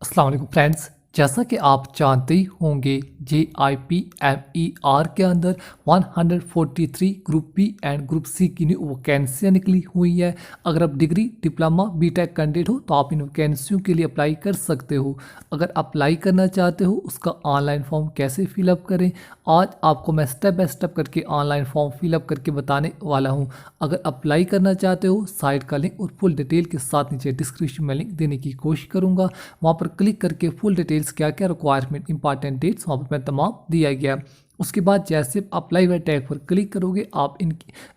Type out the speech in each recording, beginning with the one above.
अस्सलाम वालेकुम फ्रेंड्स। जैसा कि आप जानते ही होंगे JIPMER के अंदर 143 group B and group C की न्यू वैकेंसियाँ निकली हुई है। अगर आप डिग्री डिप्लोमा बीटेक कैंडिडेट हो तो आप इन वैकेंसियों के लिए अप्लाई कर सकते हो। अगर अप्लाई करना चाहते हो उसका ऑनलाइन फॉर्म कैसे फिलअप करें, आज आपको मैं स्टेप बाय स्टेप करके ऑनलाइन फॉर्म फिलअप करके बताने वाला हूँ। अगर अप्लाई करना चाहते हो साइट का लिंक और फुल डिटेल के साथ नीचे डिस्क्रिप्शन में लिंक देने की कोशिश करूँगा। वहाँ पर क्लिक करके फुल डिटेल्स क्या क्या रिक्वायरमेंट इंपॉर्टेंट डेट्स वहाँ पर मैं तमाम दिया गया है। उसके बाद जैसे अप्लाई वाले टैग पर क्लिक करोगे आप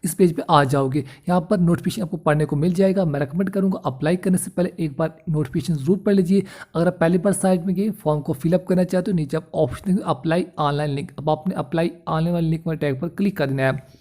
इस पेज पे आ जाओगे। यहाँ पर नोटिफिकेशन आपको पढ़ने को मिल जाएगा। मैं रेकमेंड करूँगा अप्लाई करने से पहले एक बार नोटिफिकेशन जरूर पढ़ लीजिए। अगर आप पहली बार साइट में गए फॉर्म को फिलअप करना चाहते हो नीचे आप ऑप्शन अप्लाई ऑनलाइन लिंक, अब आपने अप्लाई ऑनलाइन वाले लिंक वाले टैग पर क्लिक कर देना है।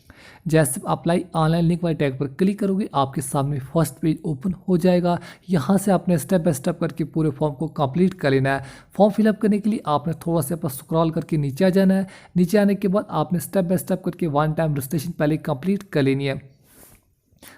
जैसे अप्लाई ऑनलाइन लिंक वाले टैग पर क्लिक करोगे आपके सामने फर्स्ट पेज ओपन हो जाएगा। यहाँ से आपने स्टेप बाय स्टेप करके पूरे फॉर्म को कंप्लीट कर लेना है। फॉर्म फिलअप करने के लिए आपने थोड़ा सा पर स्क्रॉल करके नीचे आ जाना है। नीचे आने के बाद आपने स्टेप बाय स्टेप करके वन टाइम रजिस्ट्रेशन पहले कंप्लीट कर लेनी है।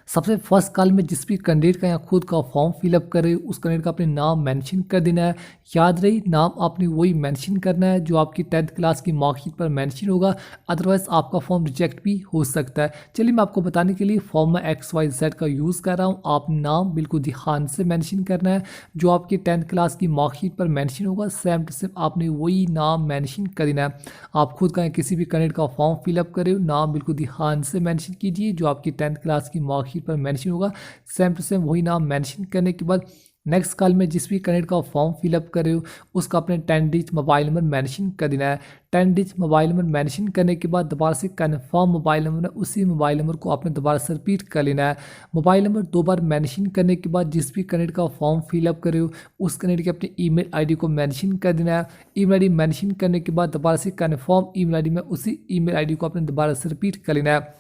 सबसे फर्स्ट कॉल में जिस भी कैंडिडेट का यहाँ खुद का फॉर्म फिलअप करे उस कैंडिडेट का अपने नाम मेंशन कर देना है। याद रही नाम आपने वही मेंशन करना है जो आपकी 10th क्लास की मार्कशीट पर मेंशन होगा, अदरवाइज आपका फॉर्म रिजेक्ट भी हो सकता है। चलिए मैं आपको बताने के लिए फॉर्म में XYZ का यूज़ कर रहा हूँ। आप नाम बिल्कुल ध्यान से मेंशन करना है जो आपकी 10th क्लास की मार्कशीट पर मेंशन होगा, सेम टू सेम आपने वही नाम मेंशन कर देना है। आप खुद का किसी भी कैंडिडेट का फॉर्म फिलअप करें नाम बिल्कुल ध्यान से मेंशन कीजिए जो आपकी 10th क्लास की मार्कशीट पर मेंशन होगा, सेम टू सेम वही नाम मेंशन करने के बाद नेक्स्ट कॉल में जिस भी कैंडिडेट का फॉर्म फिलअप करे हो उसका अपने 10 डिजिट मोबाइल नंबर मेंशन कर देना है। 10 डिजिट मोबाइल नंबर मेंशन करने के बाद दोबारा से कन्फर्म मोबाइल नंबर है उसी मोबाइल नंबर को आपने दोबारा से रिपीट कर लेना है। मोबाइल नंबर 2 बार मेंशन करने के बाद जिस भी कैंडिडेट का फॉर्म फिलअप करे हो उस कैंडिडेट के अपने ईमेल आईडी को मेंशन कर देना है। ईमेल आईडी मेंशन करने के बाद दोबारा से कन्फर्म ईमेल आईडी में उसी ईमेल आईडी को आपने दोबारा से रिपीट कर लेना है।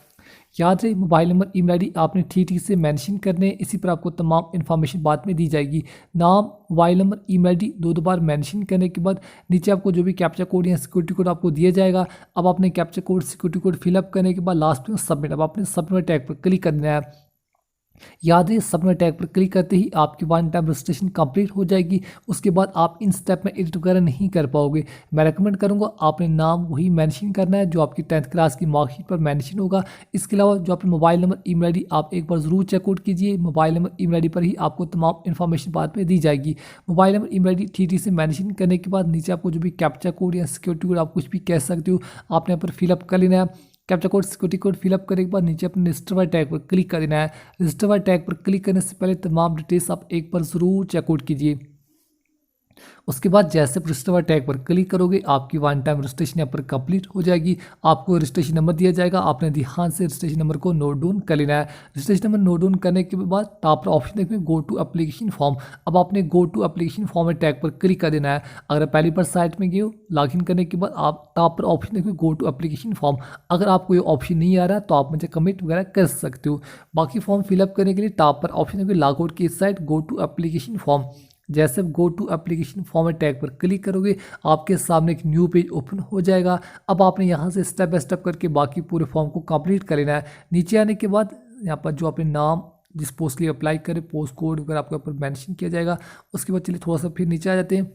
याद रहे मोबाइल नंबर ईमेल आईडी आपने ठीक से मेंशन करने हैं, इसी पर आपको तमाम इन्फॉर्मेशन बाद में दी जाएगी। नाम मोबाइल नंबर ईमेल आईडी दो बार मेंशन करने के बाद नीचे आपको जो भी कैप्चा कोड या सिक्योरिटी कोड आपको दिया जाएगा। अब आपने captcha code security code fill up करने के बाद लास्ट में सबमिट, अब आपने सबमिट टैग पर क्लिक कर देना है। याद है सबमिट टैग पर क्लिक करते ही आपकी वन टाइम रजिस्ट्रेशन कंप्लीट हो जाएगी। उसके बाद आप इन स्टेप में एडिट वगैरह नहीं कर पाओगे। मैं रेकमेंड करूंगा आपने नाम वही मेंशन करना है जो आपकी 10th क्लास की मार्कशीट पर मेंशन होगा। इसके अलावा जो आपने मोबाइल नंबर ईमेल आईडी आप एक बार ज़रूर चेकआउट कीजिए। मोबाइल नंबर ईमेल आईडी पर ही आपको तमाम इन्फॉर्मेशन बाद में दी जाएगी। मोबाइल नंबर ईमेल आईडी ठीक से मेंशन करने के बाद नीचे आपको जो भी कैप्चा कोड या सिक्योरिटी कोड आप कुछ भी कह सकते हो आपने यहाँ पर फिलअप कर लेना है। Captcha code security code fill up करने के बाद नीचे अपने रजिस्टर वाले टैग पर क्लिक कर देना है। रजिस्टर वाले टैग पर क्लिक करने से पहले तमाम डिटेल्स आप एक बार ज़रूर चेकआउट कीजिए। उसके बाद जैसे रजिस्टर वाले टैग पर क्लिक करोगे आपकी वन टाइम रजिस्ट्रेशन यहाँ पर कंप्लीट हो जाएगी। आपको रजिस्ट्रेशन नंबर दिया जाएगा, आपने ध्यान से रजिस्ट्रेशन नंबर को नोट डाउन कर लेना है। रजिस्ट्रेशन नंबर नोट डाउन करने के बाद टॉप पर ऑप्शन देखिए गो टू एप्लीकेशन फॉर्म। अब आपने गो टू एप्लीकेशन फॉर्म में टैग पर क्लिक कर देना है। अगर पहली बार साइट में गए हो लॉगिन करने के बाद आप टॉप पर ऑप्शन देखिए गो टू एप्लीकेशन फॉर्म। अगर आपको ये ऑप्शन नहीं आ रहा तो आप मुझे कमेंट वगैरह कर सकते हो। बाकी फॉर्म फिलअप करने के लिए टॉप पर ऑप्शन देखिए लॉग आउट की site go to application form. जैसे go to application form tag पर क्लिक करोगे आपके सामने एक न्यू पेज ओपन हो जाएगा। अब आपने यहाँ से स्टेप बाय स्टेप करके बाकी पूरे फॉर्म को कंप्लीट कर लेना है। नीचे आने के बाद यहाँ पर जो अपने नाम जिस पोस्ट के लिए अप्लाई करें पोस्ट कोड वगैरह आपके ऊपर मेंशन किया जाएगा। उसके बाद चलिए थोड़ा सा फिर नीचे आ जाते हैं।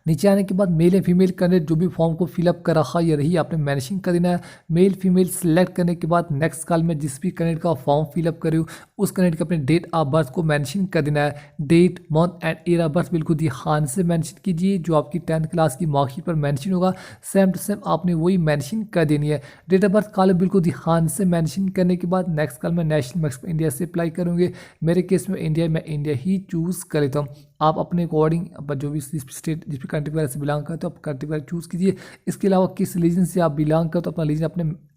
नीचे आने के बाद मेल या फीमेल कैंडिडेट जो भी फॉर्म को फिलअप कर रखा है या रही आपने मेंशन कर देना है। मेल फीमेल सेलेक्ट करने के बाद नेक्स्ट कॉल में जिस भी कैंडिडेट का फॉर्म फिलअप करे हो उस कैंडिडेट के अपने डेट ऑफ बर्थ को मेंशन कर देना है। Date month and year of birth बिल्कुल ध्यान से मेंशन कीजिए जो आपकी 10th क्लास की मार्कशीट पर मेंशन होगा, सेम टू सेम आपने वही मेंशन कर देनी है। डेट ऑफ बर्थ कॉलम बिल्कुल ध्यान से मेंशन करने के बाद नेक्स्ट कॉल में नेशनल मैक्स इंडिया से अप्लाई करूँगे। मेरे केस में इंडिया, मैं इंडिया ही चूज़ कर लेता हूँ। आप अपने अकॉर्डिंग जो भी स्टेट जिस भी कंट्री वगैरह से बिलोंग करते हो आप कंट्री वगैरह चूज़ कीजिए। इसके अलावा किस रीजन से आप बिलोंग करते हो अपना रीजन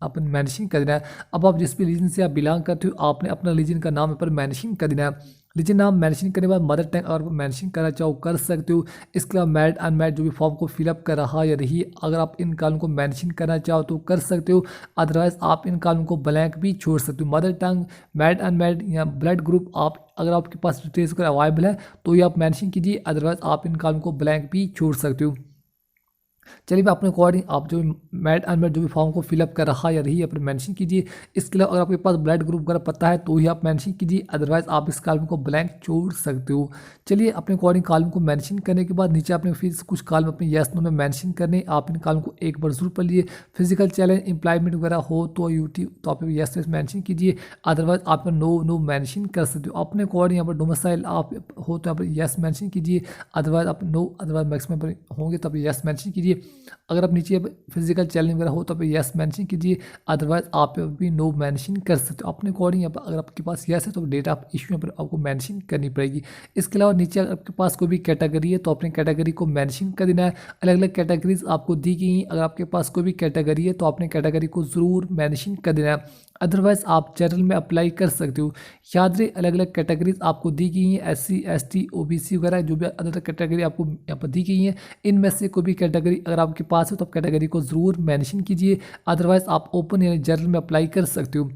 अपने मेंशन कर देना है। अब आप जिस भी रीजन से आप बिलोंग करते हो आपने अपना रीजन का नाम यहाँ पर मेंशन कर देना है। रीजन नाम मेंशन करने के बाद मदर टंग अगर मेंशन करना चाहो कर सकते हो। इसके अलावा मैरिड अनमैरिड जो भी फॉर्म को फिलअप कर रहा या रही अगर आप इन कॉलम को मेंशन करना चाहो तो कर सकते हो, अदरवाइज आप इन कॉलम को ब्लैंक भी छोड़ सकते हो। मदर टंग, मैरिड अनमैरिड या ब्लड ग्रुप आप अगर आपके पास डिटेल्स अगर अवेलेबल है तो ये आप मेंशन कीजिए, अदरवाइज आप इन कॉलम को ब्लैंक भी छोड़ सकते हो। चलिए मैं अपने अकॉर्डिंग आप जो मैट अनमेट जो भी फॉर्म को फिलअप कर रहा या रही है अपने मेंशन कीजिए। इसके अलावा अगर आपके पास ब्लड ग्रुप वगैरह पता है तो ही आप मेंशन कीजिए, अदरवाइज आप इस कॉलम को ब्लैंक छोड़ सकते हो। चलिए अपने अकॉर्डिंग कॉलम को मेंशन करने के बाद नीचे आपने फिर कुछ कॉलम अपने येस नो में मेंशन करने, आप इन कॉलम को एक बार जरूर पढ़ लिए। फिजिकल चैलेंज एम्प्लॉयमेंट वगैरह हो तो यूटी तो आप येस मेंशन कीजिए, अदरवाइज आप नो मेंशन कर सकते हो। अपने अकॉर्डिंग यहाँ पर डोमिसाइल आप हो तो यहाँ पर येस मेंशन कीजिए, अदरवाइज आप नो, अदरवाइज मैक्सिमम पर होंगे तो आप येस मेंशन कीजिए। अगर आप नीचे फिजिकल चैलेंज वगैरह हो तो आप येस मेंशन कीजिए, अदरवाइज आप भी नो मेंशन कर सकते हो। अपने अकॉर्डिंग अगर आपके पास येस है तो डेटा आप इश्यू पर आपको मेंशन करनी पड़ेगी। इसके अलावा नीचे अगर आपके पास कोई भी कैटेगरी है तो अपने कैटेगरी को मेंशन कर देना है। अलग अलग कैटेगरीज आपको दी गई हैं, अगर आपके पास कोई भी कैटेगरी है तो अपने कैटेगरी को ज़रूर मेंशन कर देना है, अदरवाइज आप जनरल में अप्लाई कर सकते हो। याद रहे अलग अलग कैटेगरीज आपको दी गई हैं, SC ST OBC वगैरह जो भी अलग अलग कैटेगरी आपको यहाँ पर दी गई हैं, इनमें से कोई भी कैटेगरी अगर आपके पास है तो आप कैटेगरी को ज़रूर मेंशन कीजिए, अदरवाइज आप ओपन यानी जनरल में अप्लाई कर सकते हो।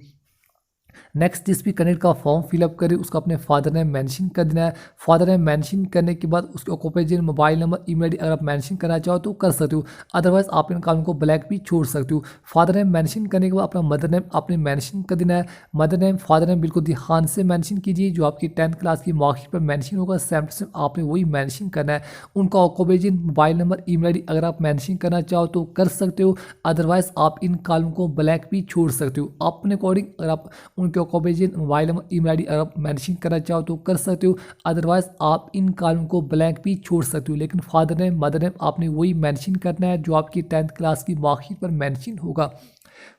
नेक्स्ट जिस भी कैंडिडेट का फॉर्म फिलअप करे उसका अपने फादर नेम मेंशन कर देना है। फादर नेम मेंशन करने के बाद उसके occupation, mobile number, email ID अगर आप मेंशन करना चाहो तो कर सकते हो, अदरवाइज आप इन कॉलम को ब्लैंक भी छोड़ सकते हो। फादर नेम मेंशन करने के बाद अपना मदर नेम आपने मेंशन कर देना है। मदर नेम, फादर नेम बिल्कुल ध्यान से मेंशन कीजिए, जो आपकी 10th क्लास की मार्कशीट पर मेंशन होगा सेम टू सेम आपने वही मेंशन करना है। उनका occupation, mobile number, email ID अगर आप मेंशन करना चाहो तो कर सकते हो, अदरवाइज आप इन कॉलम को ब्लैंक भी छोड़ सकते हो। अपने अकॉर्डिंग अगर आप उनके occupation, mobile number, email ID अगर आप मेंशन करना चाहो तो कर सकते हो, अदरवाइज आप इन कॉलम को ब्लैंक भी छोड़ सकते हो। लेकिन फादर नेम, मदर नेम आपने वही मेंशन करना है जो आपकी 10th क्लास की मार्कशीट पर मेंशन होगा।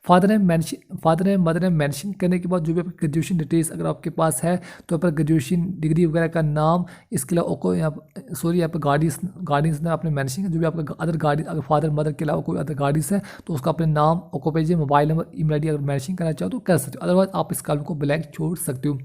Father name, mother name mention करने के बाद जो भी आपकी ग्रेजुएशन डिटेल्स अगर आपके पास है तो यहाँ पर ग्रेजुएशन डिग्री वगैरह का नाम, इसके अलावा यहाँ पर गार्डियंस ने आपने मेंशन जो भी आपका अदर गार्डियन, अगर फादर मदर के अलावा कोई अदर गार्डियंस है तो उसका अपने नाम, occupation, mobile number, email ID अगर मेंशन करना चाहो तो कर सकते हो, अदरवाइज आप इस कॉलम को ब्लैंक छोड़ सकते हो।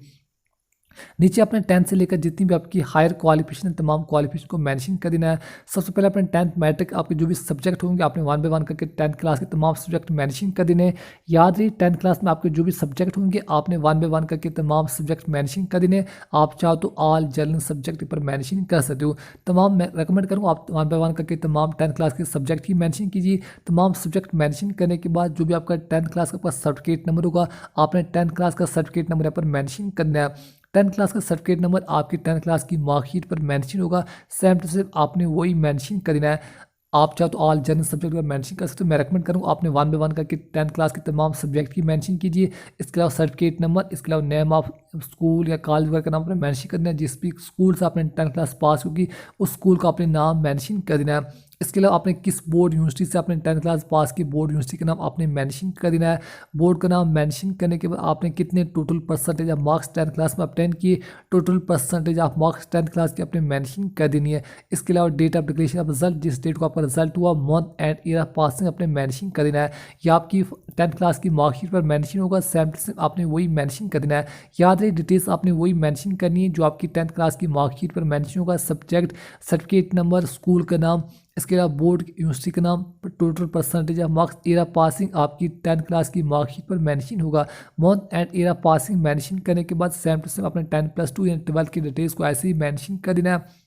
नीचे अपने 10th से लेकर जितनी भी आपकी हायर क्वालिफिकेशन है तमाम क्वालिफिकेशन को मेंशन कर देना है। सबसे पहले अपने 10th मैट्रिक आपके जो भी सब्जेक्ट होंगे आपने 1 बाय 1 करके 10th क्लास के तमाम सब्जेक्ट मेंशन कर देने। याद रही 10th क्लास में आपके जो भी सब्जेक्ट होंगे आपने 1 बाय 1 करके तमाम सब्जेक्ट मेंशन कर देने। आप चाहो तो ऑल जनरल सब्जेक्ट पर मेंशन कर सकते हो। तमाम मैं रिकमेंड करूँगा आप 1 बाय 1 करके तमाम 10th क्लास के सब्जेक्ट ही मेंशन कीजिए। तमाम सब्जेक्ट मेंशन करने के बाद जो भी आपका 10th क्लास का सर्टिफिकेट नंबर होगा आपने 10th क्लास का सर्टिफिकेट नंबर यहाँ पर मेंशन करना है। 10th क्लास का सर्टिफिकेट नंबर आपकी 10th क्लास की मार्कशीट पर मेंशन होगा, सेम टू सेम आपने वही मेंशन कर देना है। आप चाहो तो ऑल जनरल सब्जेक्ट पर मेंशन कर सकते हो, मैं रेकमेंड करूँगा आपने 1 बाय 1 करके 10th क्लास के तमाम सब्जेक्ट की मेंशन कीजिए। इसके अलावा सर्टिफिकेट नंबर, इसके अलावा नेम ऑफ स्कूल या कॉलेज वगैरह का नाम आपने मेंशन करना है। जिस भी स्कूल से आपने 10th क्लास पास होगी उस स्कूल का अपने नाम मेंशन कर देना है। इसके अलावा आपने किस बोर्ड यूनिवर्सिटी से आपने 10th क्लास पास की बोर्ड यूनिवर्सिटी का नाम आपने मेंशन कर देना है। बोर्ड का नाम मेंशन करने के बाद आपने कितने total percentage of marks 10th class में ऑब्टेन किए, total percentage of marks 10th class की आपने मेंशन कर देनी है। इसके अलावा date of declaration of result, जिस डेट को आपका रिजल्ट हुआ, month and year of passing आपने मेंशन कर देना है। या आपकी 10th क्लास की मार्कशीट पर मेंशन होगा, सेम टू सेम आपने वही मेंशन कर देना है। याद रहे डिटेल्स आपने वही मेंशन करनी है जो आपकी 10th क्लास की मार्कशीट पर मेंशन होगा। सब्जेक्ट, सर्टिफिकेट नंबर, स्कूल का नाम, इसके अलावा बोर्ड यूनिवर्सिटी का नाम, total percentage of marks, year of passing आपकी 10th क्लास की मार्कशीट पर मेंशन होगा। Month and year of passing mention करने के बाद सेम टू सेम अपने 10+2 या 12 की डिटेल्स को ऐसे ही मेंशन कर देना है।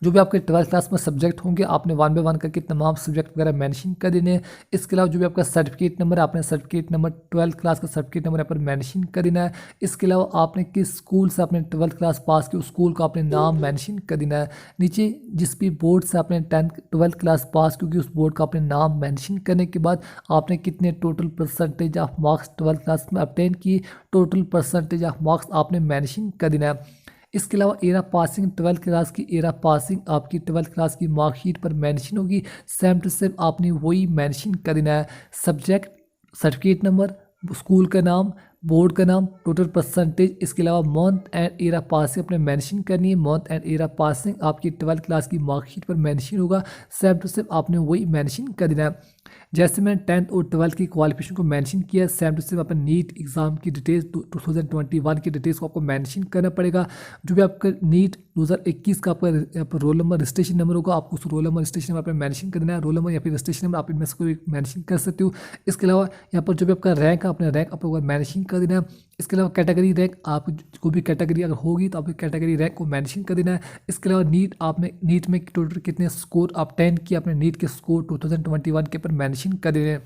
जो भी आपके 12th क्लास में सब्जेक्ट होंगे आपने 1 बाय 1 करके तमाम सब्जेक्ट वगैरह मेंशन कर देने हैं। इसके अलावा जो भी आपका सर्टिफिकेट नंबर है आपने सर्टिफिकेट नंबर 12th क्लास का सर्टिफिकेट नंबर यहाँ पर मेंशन कर देना है। इसके अलावा आपने किस स्कूल से आपने 12th क्लास पास की उस स्कूल का अपने नाम मेंशन कर देना है। नीचे जिस भी बोर्ड से आपने 12th क्लास पास क्योंकि उस बोर्ड का अपने नाम मेंशन करने के बाद आपने कितने total percentage of marks 12th class में ऑब्टेन किए, टोटल परसेंटेज ऑफ मार्क्स आपने मेंशन कर देना है। इसके अलावा year of passing, 12th class की ईयर ऑफ पासिंग आपकी 12th क्लास की मार्कशीट पर मेंशन होगी, सेम टू सेम आपने वही मेंशन कर देना है। सब्जेक्ट, सर्टिफिकेट नंबर, स्कूल का नाम, बोर्ड का नाम, टोटल परसेंटेज, इसके अलावा month and year of passing अपने मेंशन करनी है। Month and year of passing आपकी 12th क्लास की मार्कशीट पर मेंशन होगा, सेम टू सेम आपने वही मेंशन कर देना है। जैसे मैंने 10th और 12th की क्वालिफिकेशन को मेंशन किया, सेम टू सेम अपने नीट एग्जाम की डिटेल्स 2021 की डिटेल्स को आपको मेंशन करना पड़ेगा। जो भी आपका नीट 2021 का आपका यहाँ पर रोल नंबर, रजिस्ट्रेशन नंबर होगा, आपको उस रोल नंबर, रजिस्ट्रेशन नंबर पर मेंशन कर देना है। रोल नंबर या फिर रजिस्ट्रेशन नंबर आप इनमें से कोई मेंशन कर सकते हो। इसके अलावा यहाँ पर जो भी आपका रैंक है अपने रैंक आप मेंशन कर देना है। इसके अलावा कैटेगरी रैंक, आप कोई भी कैटेगरी अगर होगी तो आपकी कैटेगरी रैंक को मेंशन कर देना है। इसके अलावा नीट, आपने नीट में टोटल कितने स्कोर आप 10 की आपने नीट के स्कोर 2021 के ऊपर मेंशन कर देने हैं।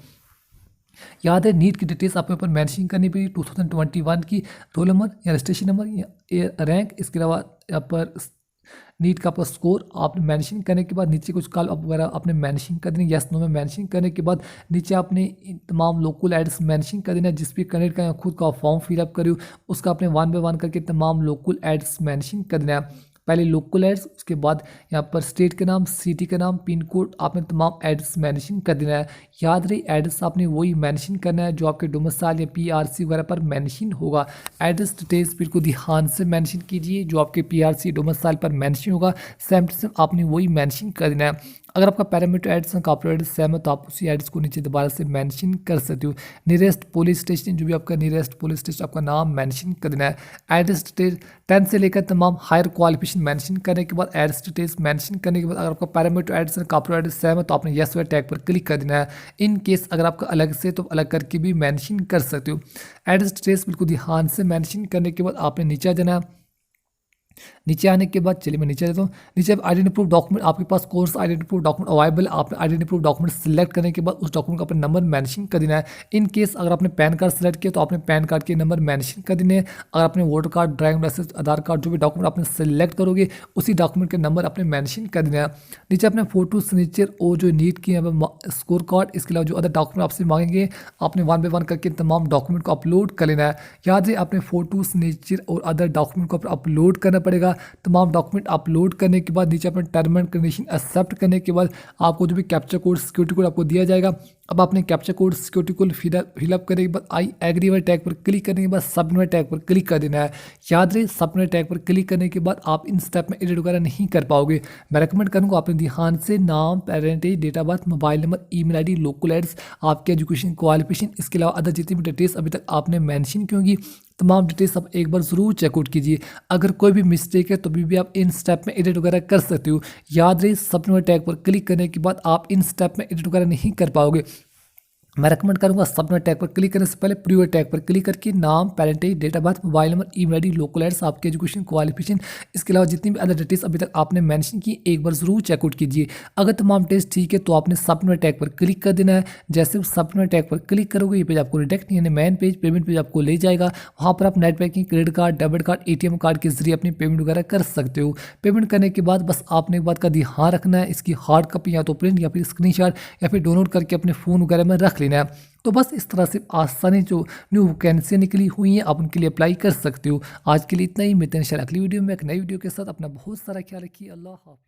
याद है नीट की डिटेल्स आपके ऊपर मेंशन करनी पड़ेगी 2021 की, रोल नंबर या रजिस्ट्रेशन नंबर या रैंक। इसके अलावा यहाँ पर नीट का आपका स्कोर आपने मेंशन करने के बाद नीचे कुछ कॉल वगैरह आपने मेंशन कर देनी, यस नो में मेंशन करने के बाद नीचे आपने तमाम लोकल एड्स मेंशन कर देना। जिस भी कैंडिडेट का खुद का फॉर्म फिलअप करियो उसका आपने 1 बाय 1 करके तमाम लोकल एड्स मेंशन कर देना है। पहले लोकल एड्स, उसके बाद यहाँ पर स्टेट का नाम, सिटी का नाम, पिन कोड, आपने तमाम एड्स मेंशन कर देना है। याद रही एड्रेस आपने वही मेंशन करना है जो आपके डोमिसाइल या पीआरसी वगैरह पर मेंशन होगा। एड्रेस डिटेल्स बिल्कुल ध्यान से मेंशन कीजिए, जो आपके पीआरसी डोमिसाइल पर मेंशन होगा सेम टू सेम आपने वही मेंशन कर देना है। अगर आपका पैरामीटर एड्स का आपका एड्रेस सेम है तो आप उसी एड्रेस को नीचे दोबारा से मेंशन कर सकते हो। नियरेस्ट पुलिस स्टेशन, जो भी आपका नियरेस्ट पुलिस स्टेशन आपका नाम मेंशन कर देना है। एड्रेस डिटेल 10 से लेकर तमाम हायर क्वालिफिकेशन मेंशन करने के बाद एड्रेस डिटेल्स मेंशन करने के बाद अगर आपका पैरामीटर एड्रेस का आपका एड्रेस सेम है तो आपने यस वाले टैग पर क्लिक कर देना है। इन केस अगर आपका अलग से तो अलग करके भी मेंशन कर सकते हो। एड्रेस डिटेल्स बिल्कुल ध्यान से मेंशन करने के बाद आपने नीचे आ जाना है। नीचे आने के बाद चलिए मैं नीचे जाता हूँ। नीचे आइडेंटिटी प्रूफ डॉक्यूमेंट, आपके पास course identity proof document available, आपने आइडेंटिटी प्रूफ डॉक्यूमेंट सिलेक्ट करने के बाद उस डॉक्यूमेंट का अपना नंबर मेंशन कर देना है। इन केस अगर आपने पैन कार्ड सेलेक्ट किया तो आपने पैन कार्ड के नंबर मेंशन कर देने हैं। अगर आपने वोटर कार्ड, ड्राइविंग लाइसेंस, आधार कार्ड, जो भी डॉक्यूमेंट आपने सेलेक्ट करोगे उसी डॉक्यूमेंट के नंबर आपने मेंशन कर देना है। नीचे अपने फोटो, सिग्नेचर और जो नीट की स्कोर कार्ड, इसके अलावा जो अदर डॉक्यूमेंट आपसे मांगेंगे आपने 1 बाय 1 करके तमाम डॉक्यूमेंट को अपलोड कर लेना है। याद है आपने फोटो, सिग्नेचर और अदर डॉक्यूमेंट को अपलोड करना पड़ेगा। तमाम डॉक्यूमेंट अपलोड करने के बाद नीचे अपने टर्म एंड कंडीशन एक्सेप्ट करने के बाद आपको जो भी कैप्चा कोड, सिक्योरिटी कोड आपको दिया जाएगा। अब आपने captcha code, security code fill up करने के बाद आई एग्री वाले टैग पर क्लिक करने के बाद सबमिट वाले टैग पर क्लिक कर देना है। याद रहे सबमिट वाले टैग पर क्लिक करने के बाद आप इन स्टेप में एडिट वगैरह नहीं कर पाओगे। मैं रेकमेंड करूँगा आपने ध्यान से नाम, parentage, date of birth, mobile number, email ID, local address, आपके एजुकेशन क्वालिफिकेशन, इसके अलावा अदर जितनी भी डिटेल्स अभी तक आपने मेंशन की होंगी तमाम डिटेल्स आप एक बार ज़रूर चेकआउट कीजिए। अगर कोई भी मिस्टेक है तो भी आप इन स्टेप में एडिट वगैरह कर सकते हो। याद रहे सबमिट टैग पर क्लिक करने के बाद आप इन स्टेप में एडिट वगैरह नहीं कर पाओगे। मैं रेकमेंड करूंगा सबमिट टैग पर क्लिक करने से पहले प्रीव्यू टैग पर क्लिक करके नाम, parentage, date of birth, mobile number, email ID, local address, आपके एजुकेशन क्वालिफिकेशन, इसके अलावा जितनी भी अदर डिटेल्स अभी तक आपने मेंशन की एक बार जरूर चेकआउट कीजिए। अगर तमाम टेस्ट ठीक है तो आपने सबमिट टैग पर क्लिक कर देना है। जैसे सबमिट टैग पर क्लिक करोगे ये पेज आपको रिडायरेक्ट यानी मेन पेज, पेमेंट पेज आपको ले जाएगा। वहाँ पर आप net banking, credit card, debit card, ATM card के जरिए अपनी पेमेंट वगैरह कर सकते हो। पेमेंट करने के बाद बस आपने एक बात का ध्यान रखना है, इसकी हार्ड कॉपी या तो प्रिंट या फिर स्क्रीनशॉट या फिर डाउनलोड करके अपने फ़ोन वगैरह में रख लेना है। तो बस इस तरह से आसानी जो न्यू वैकेंसियाँ निकली हुई हैं आप उनके लिए अप्लाई कर सकते हो। आज के लिए इतना ही, मिलते हैं इंशाल्लाह अगली वीडियो में एक नई वीडियो के साथ। अपना बहुत सारा ख्याल रखिए। अल्लाह हाफ़िज़।